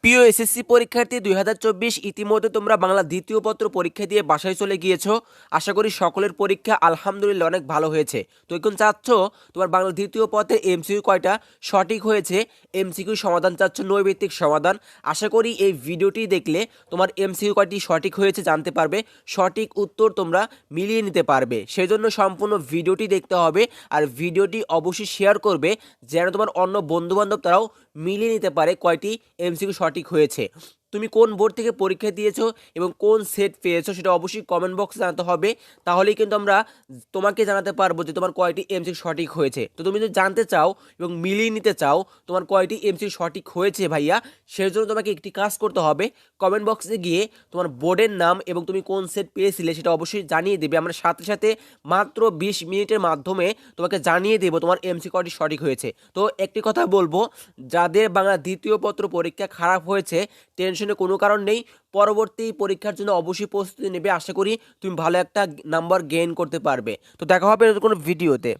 প্রিয় এসএসসি পরীক্ষার্থী 2024 ইতিমধ্যে তোমরা বাংলা দ্বিতীয় পত্র পরীক্ষা দিয়ে বাসায় চলে গিয়েছো। আশা করি সকলের পরীক্ষা আলহামদুলিল্লাহ অনেক ভালো হয়েছে। তো এখন চাচ্ছ তোমার বাংলা দ্বিতীয় পত্রের এমসিকিউ কয়টা সঠিক হয়েছে, এমসিকিউ সমাধান চাচ্ছ নৈর্ব্যক্তিক সমাধান। আশা করি এই ভিডিওটি দেখলে তোমার এমসিকিউ কয়টি সঠিক হয়েছে জানতে পারবে, সঠিক উত্তর তোমরা মিলিয়ে নিতে পারবে। সেজন্য সম্পূর্ণ ভিডিওটি দেখতে হবে আর ভিডিওটি অবশ্যই শেয়ার করবে যেন তোমার অন্য বন্ধুবান্ধব তারাও মিলিয়ে নিতে পারে কয়টি এমসিকিউ সঠিক হয়েছে। তুমি কোন বোর্ড থেকে পরীক্ষা দিয়েছো এবং কোন সেট পেয়েছো সেটা অবশ্যই কমেন্ট বক্সে জানাতে হবে। তাহলেই কিন্তু আমরা তোমাকে জানাতে পারবো যে তোমার কয়টি এমসিকিউ সঠিক হয়েছে। তো তুমি যদি জানতে চাও এবং মিলিয়ে নিতে চাও তোমার কয়টি এমসিকিউ সঠিক হয়েছে ভাইয়া, সেই জন্য তোমাকে একটি কাজ করতে হবে। কমেন্ট বক্সে গিয়ে তোমার বোর্ডের নাম এবং তুমি কোন সেট পেয়েছিলে সেটা অবশ্যই জানিয়ে দেবে। আমরা সাথে সাথে মাত্র 20 মিনিটের মাধ্যমে তোমাকে জানিয়ে দেবো তোমার এমসিকিউ কয়টি সঠিক হয়েছে। তো একটি কথা বলবো, যাদের বাংলা দ্বিতীয় পত্র পরীক্ষা খারাপ হয়েছে টেনশনে কোনো কারণ নেই। পরবর্তী পরীক্ষার জন্য অবশ্যই প্রস্তুতি নেবে। আশা করি তুমি ভালো একটা নাম্বার গেইন করতে পারবে। তো দেখা হবে কোনো ভিডিওতে।